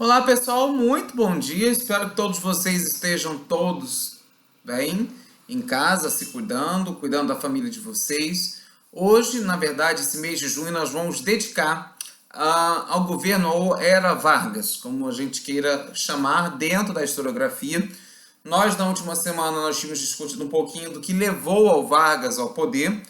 Olá pessoal, muito bom dia. Espero que todos vocês estejam todos bem, em casa, se cuidando da família de vocês. Hoje, na verdade, esse mês de junho, nós vamos dedicar ao governo ou Era Vargas, como a gente queira chamar, dentro da historiografia. Nós, na última semana, nós tínhamos discutido um pouquinho do que levou ao Vargas ao poder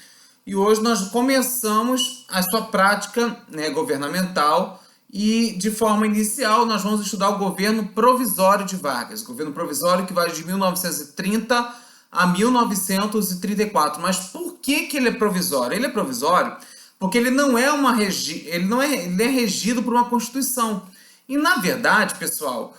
e hoje nós começamos a sua prática, né, governamental. E, de forma inicial, nós vamos estudar o governo provisório de Vargas. Governo provisório que vai de 1930 a 1934. Mas por que ele é provisório? Ele é provisório porque ele não é ele é regido por uma Constituição. E, na verdade, pessoal,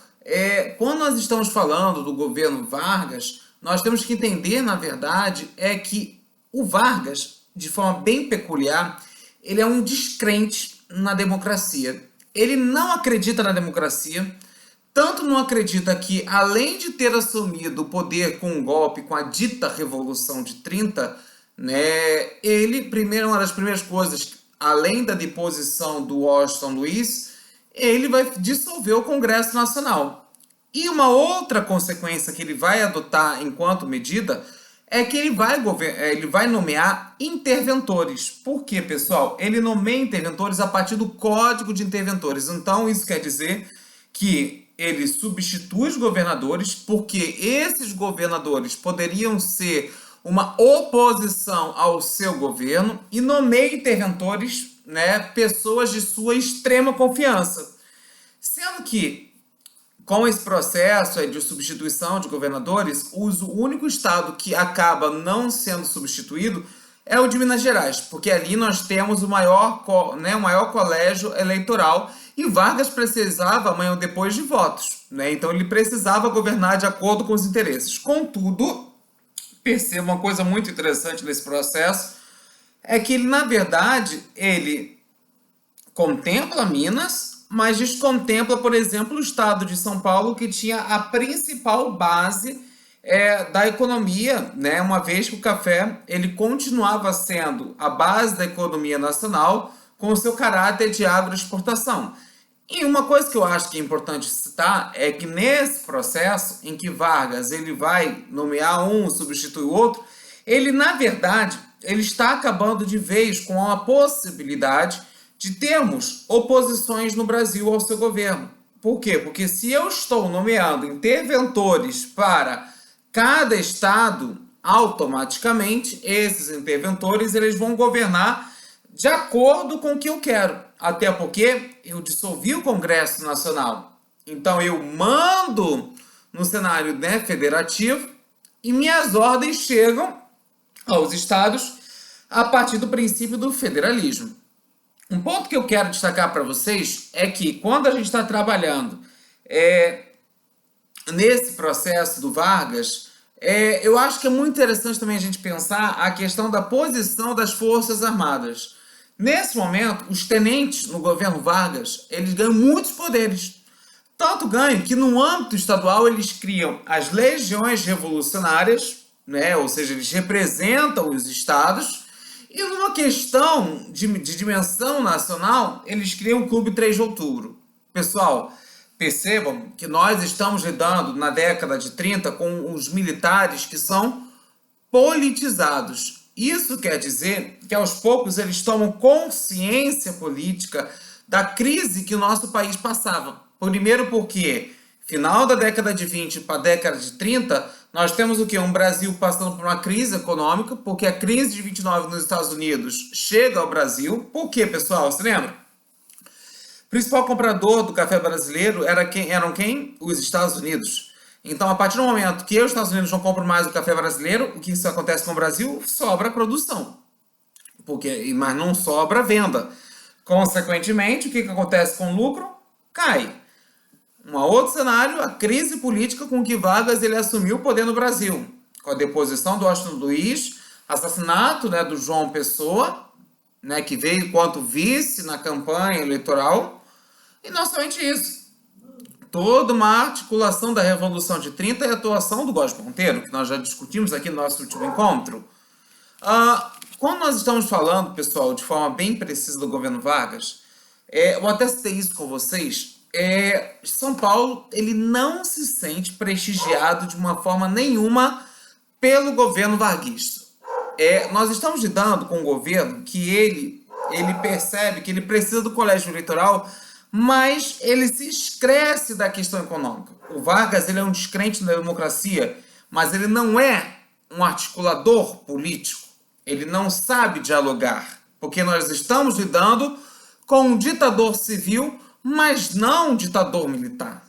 quando nós estamos falando do governo Vargas, nós temos que entender, na verdade, que o Vargas, de forma bem peculiar, ele é um descrente na democracia. Ele não acredita na democracia, tanto não acredita que, além de ter assumido o poder com um golpe, com a dita Revolução de 30, né, uma das primeiras coisas, além da deposição do Washington Luiz, ele vai dissolver o Congresso Nacional. E uma outra consequência que ele vai adotar enquanto medida é que ele vai nomear interventores. Por quê, pessoal? Ele nomeia interventores a partir do Código de Interventores. Então, isso quer dizer que ele substitui os governadores, porque esses governadores poderiam ser uma oposição ao seu governo, e nomeia interventores, né, pessoas de sua extrema confiança. Sendo que, com esse processo de substituição de governadores, o único estado que acaba não sendo substituído é o de Minas Gerais, porque ali nós temos o maior colégio eleitoral e Vargas precisava amanhã ou depois de votos, né? Então ele precisava governar de acordo com os interesses. Contudo, perceba uma coisa muito interessante nesse processo, é que ele, na verdade, ele contempla Minas, mas descontempla, por exemplo, o estado de São Paulo, que tinha a principal base da economia, né? Uma vez que o café ele continuava sendo a base da economia nacional com o seu caráter de agroexportação. E uma coisa que eu acho que é importante citar é que nesse processo em que Vargas ele vai nomear um, substitui o outro, ele, na verdade, ele está acabando de vez com a possibilidade de termos oposições no Brasil ao seu governo. Por quê? Porque se eu estou nomeando interventores para cada estado, automaticamente esses interventores eles vão governar de acordo com o que eu quero. Até porque eu dissolvi o Congresso Nacional. Então eu mando no cenário, né, federativo e minhas ordens chegam aos estados a partir do princípio do federalismo. Um ponto que eu quero destacar para vocês é que quando a gente está trabalhando nesse processo do Vargas, eu acho que é muito interessante também a gente pensar a questão da posição das Forças Armadas. Nesse momento, os tenentes no governo Vargas, eles ganham muitos poderes. Tanto ganham que no âmbito estadual eles criam as legiões revolucionárias, né? Ou seja, eles representam os estados. E numa questão de dimensão nacional, eles criam o Clube 3 de Outubro. Pessoal, percebam que nós estamos lidando na década de 30 com os militares que são politizados. Isso quer dizer que aos poucos eles tomam consciência política da crise que o nosso país passava. Primeiro porque, final da década de 20 para a década de 30, nós temos o quê? Um Brasil passando por uma crise econômica, porque a crise de 29 nos Estados Unidos chega ao Brasil. Por quê, pessoal? Você lembra? O principal comprador do café brasileiro eram quem? Os Estados Unidos. Então, a partir do momento que os Estados Unidos não compram mais o café brasileiro, o que isso acontece com o Brasil? Sobra a produção. Mas não sobra a venda. Consequentemente, o que acontece com o lucro? Cai. Um outro cenário, a crise política com que Vargas ele assumiu o poder no Brasil, com a deposição do Washington Luiz, assassinato, né, do João Pessoa, né, que veio enquanto vice na campanha eleitoral, e não somente isso, toda uma articulação da Revolução de 30 e a atuação do Góes Monteiro, que nós já discutimos aqui no nosso último encontro. Quando nós estamos falando, pessoal, de forma bem precisa do governo Vargas, eu até citei isso com vocês, São Paulo ele não se sente prestigiado de uma forma nenhuma pelo governo varguista. Nós estamos lidando com um governo que ele percebe que ele precisa do colégio eleitoral, mas ele se esquece da questão econômica. O Vargas ele é um descrente da democracia, mas ele não é um articulador político. Ele não sabe dialogar, porque nós estamos lidando com um ditador civil, mas não um ditador militar.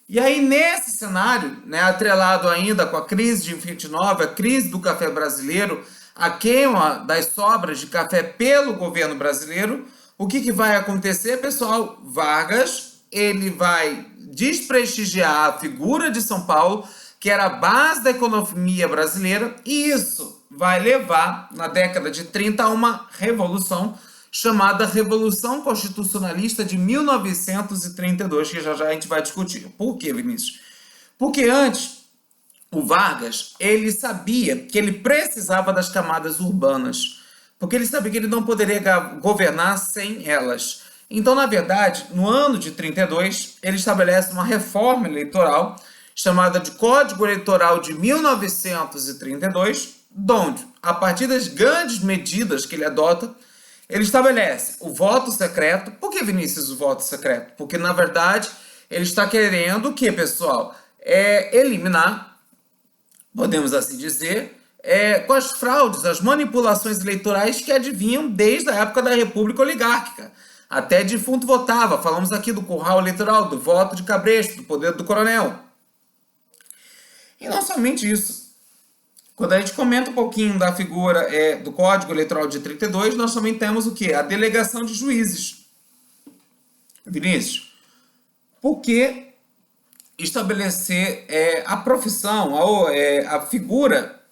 E aí, nesse cenário, né, atrelado ainda com a crise de 29, a crise do café brasileiro, a queima das sobras de café pelo governo brasileiro, o que vai acontecer, pessoal? Vargas, ele vai desprestigiar a figura de São Paulo, que era a base da economia brasileira, e isso vai levar, na década de 30, a uma revolução chamada Revolução Constitucionalista de 1932, que já a gente vai discutir. Por quê, Vinícius? Porque antes, o Vargas, ele sabia que ele precisava das camadas urbanas, porque ele sabia que ele não poderia governar sem elas. Então, na verdade, no ano de 32, ele estabelece uma reforma eleitoral chamada de Código Eleitoral de 1932, onde, a partir das grandes medidas que ele adota, ele estabelece o voto secreto. Por que, Vinícius, o voto secreto? Porque, na verdade, ele está querendo o que, pessoal? Eliminar, podemos assim dizer, com as fraudes, as manipulações eleitorais que advinham desde a época da República Oligárquica. Até defunto votava. Falamos aqui do curral eleitoral, do voto de cabresto, do poder do coronel. E não somente isso. Quando a gente comenta um pouquinho da figura do Código Eleitoral de 32, nós também temos o quê? A delegação de juízes. Vinícius, por que estabelecer a profissão, a figura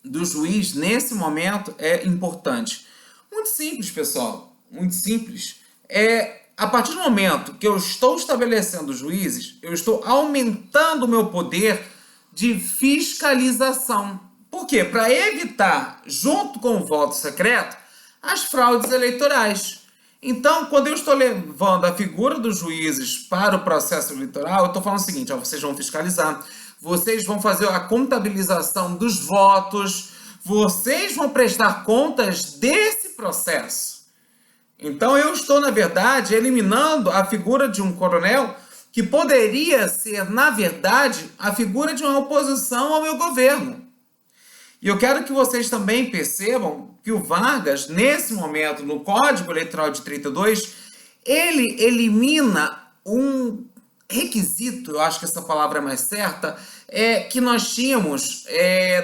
do juiz nesse momento é importante? Muito simples, pessoal. Muito simples. A partir do momento que eu estou estabelecendo juízes, eu estou aumentando o meu poder de fiscalização. Por quê? Para evitar, junto com o voto secreto, as fraudes eleitorais. Então, quando eu estou levando a figura dos juízes para o processo eleitoral, eu estou falando o seguinte: vocês vão fiscalizar, vocês vão fazer a contabilização dos votos, vocês vão prestar contas desse processo. Então, eu estou, na verdade, eliminando a figura de um coronel que poderia ser, na verdade, a figura de uma oposição ao meu governo. E eu quero que vocês também percebam que o Vargas, nesse momento, no Código Eleitoral de 32, ele elimina um requisito, eu acho que essa palavra é mais certa, que nós tínhamos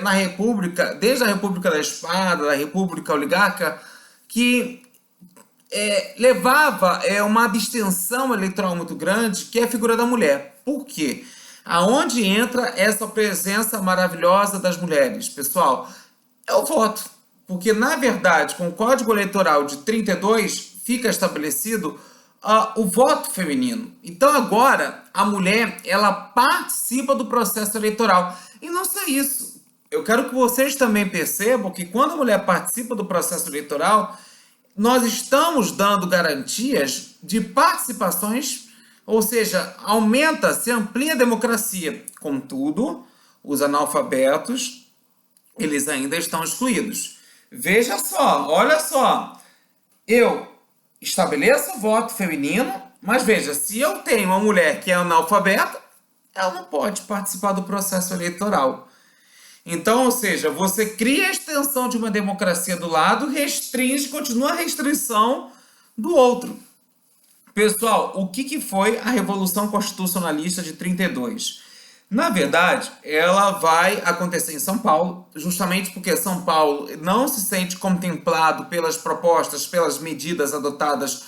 na República, desde a República da Espada, da República Oligárquica, que levava uma abstenção eleitoral muito grande, que é a figura da mulher. Por quê? Aonde entra essa presença maravilhosa das mulheres, pessoal? É o voto. Porque, na verdade, com o Código Eleitoral de 32, fica estabelecido o voto feminino. Então, agora, a mulher, ela participa do processo eleitoral. E não só isso. Eu quero que vocês também percebam que, quando a mulher participa do processo eleitoral, nós estamos dando garantias de participações. Ou seja, aumenta-se, amplia a democracia. Contudo, os analfabetos, eles ainda estão excluídos. Veja só, olha só. Eu estabeleço o voto feminino, mas veja, se eu tenho uma mulher que é analfabeta, ela não pode participar do processo eleitoral. Então, ou seja, você cria a extensão de uma democracia do lado, restringe, continua a restrição do outro. Pessoal, o que foi a Revolução Constitucionalista de 32? Na verdade, ela vai acontecer em São Paulo, justamente porque São Paulo não se sente contemplado pelas propostas, pelas medidas adotadas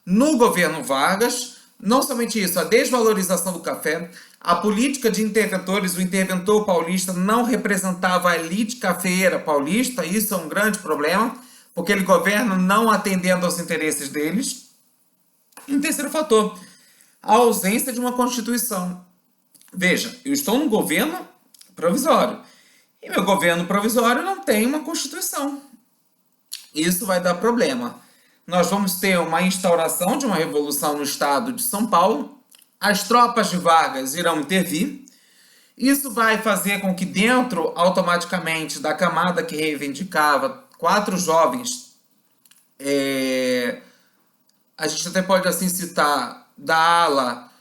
no governo Vargas. Não somente isso, a desvalorização do café, a política de interventores, o interventor paulista não representava a elite cafeeira paulista, isso é um grande problema, porque ele governa não atendendo aos interesses deles. E um terceiro fator, a ausência de uma Constituição. Veja, eu estou num governo provisório. E meu governo provisório não tem uma Constituição. Isso vai dar problema. Nós vamos ter uma instauração de uma revolução no estado de São Paulo, as tropas de Vargas irão intervir. Isso vai fazer com que dentro, automaticamente, da camada que reivindicava 4 jovens, a gente até pode assim citar, da ala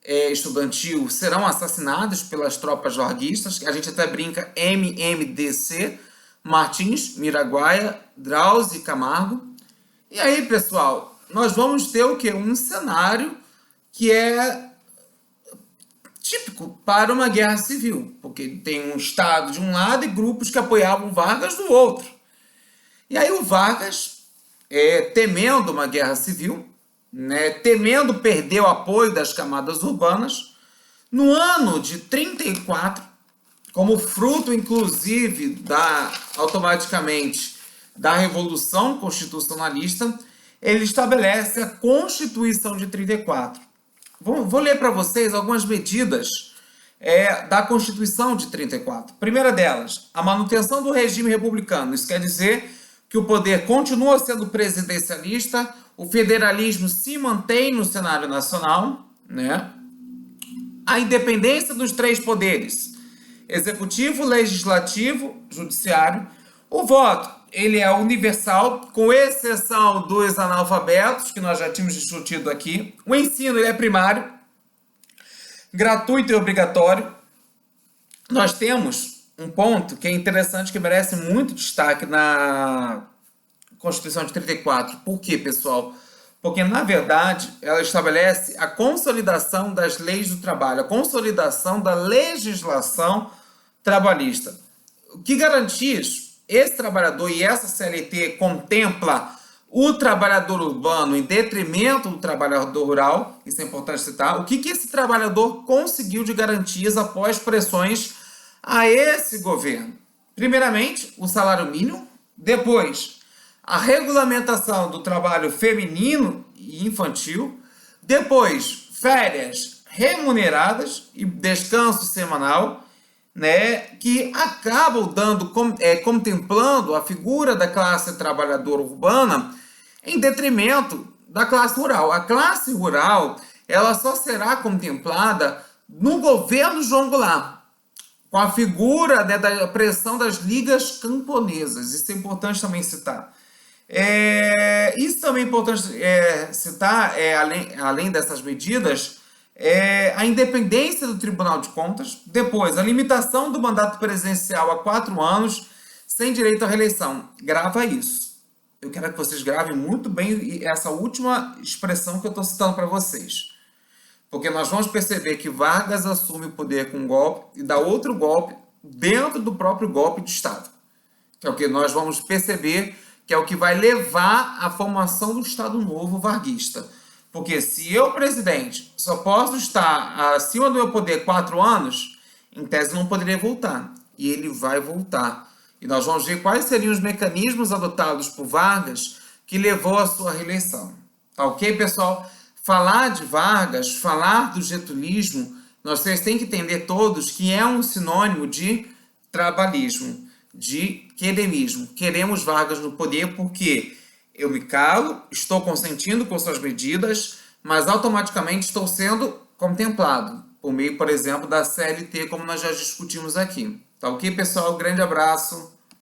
estudantil, serão assassinados pelas tropas varguistas. A gente até brinca MMDC, Martins, Miraguaia, Drauzio e Camargo. E aí, pessoal, nós vamos ter o quê? Um cenário que é típico para uma guerra civil, porque tem um Estado de um lado e grupos que apoiavam Vargas do outro. E aí o Vargas, temendo uma guerra civil, né, temendo perder o apoio das camadas urbanas, no ano de 34, como fruto, inclusive, automaticamente da Revolução Constitucionalista, ele estabelece a Constituição de 34. Vou ler para vocês algumas medidas da Constituição de 34. Primeira delas, a manutenção do regime republicano. Isso quer dizer que o poder continua sendo presidencialista, o federalismo se mantém no cenário nacional, né? A independência dos 3 poderes, executivo, legislativo, judiciário. O voto, ele é universal, com exceção dos analfabetos, que nós já tínhamos discutido aqui. O ensino, ele é primário, gratuito e obrigatório. Nós temos um ponto que é interessante, que merece muito destaque na Constituição de 34. Por quê, pessoal? Porque, na verdade, ela estabelece a consolidação das leis do trabalho, a consolidação da legislação trabalhista. Que garantias esse trabalhador e essa CLT contempla o trabalhador urbano em detrimento do trabalhador rural? Isso é importante citar. O que esse trabalhador conseguiu de garantias após pressões a esse governo? Primeiramente, o salário mínimo. Depois, a regulamentação do trabalho feminino e infantil. Depois, férias remuneradas e descanso semanal, né, que acabam contemplando a figura da classe trabalhadora urbana em detrimento da classe rural. A classe rural, ela só será contemplada no governo João Goulart, com a figura, né, da pressão das ligas camponesas. Isso é importante também citar. Isso também é importante citar, além dessas medidas, a independência do Tribunal de Contas. Depois, a limitação do mandato presidencial a 4 anos, sem direito à reeleição. Grava isso. Eu quero que vocês gravem muito bem essa última expressão que eu estou citando para vocês. Porque nós vamos perceber que Vargas assume o poder com um golpe e dá outro golpe dentro do próprio golpe de Estado. Que é o que nós vamos perceber, que é o que vai levar à formação do Estado Novo varguista. Porque se eu, presidente, só posso estar acima do meu poder 4 anos, em tese não poderia voltar. E ele vai voltar. E nós vamos ver quais seriam os mecanismos adotados por Vargas que levou à sua reeleição. Tá ok, pessoal? Falar de Vargas, falar do getulismo, vocês têm que entender todos que é um sinônimo de trabalhismo, de queremismo. Queremos Vargas no poder porque eu me calo, estou consentindo com suas medidas, mas automaticamente estou sendo contemplado por meio, por exemplo, da CLT, como nós já discutimos aqui. Tá ok, pessoal? Grande abraço.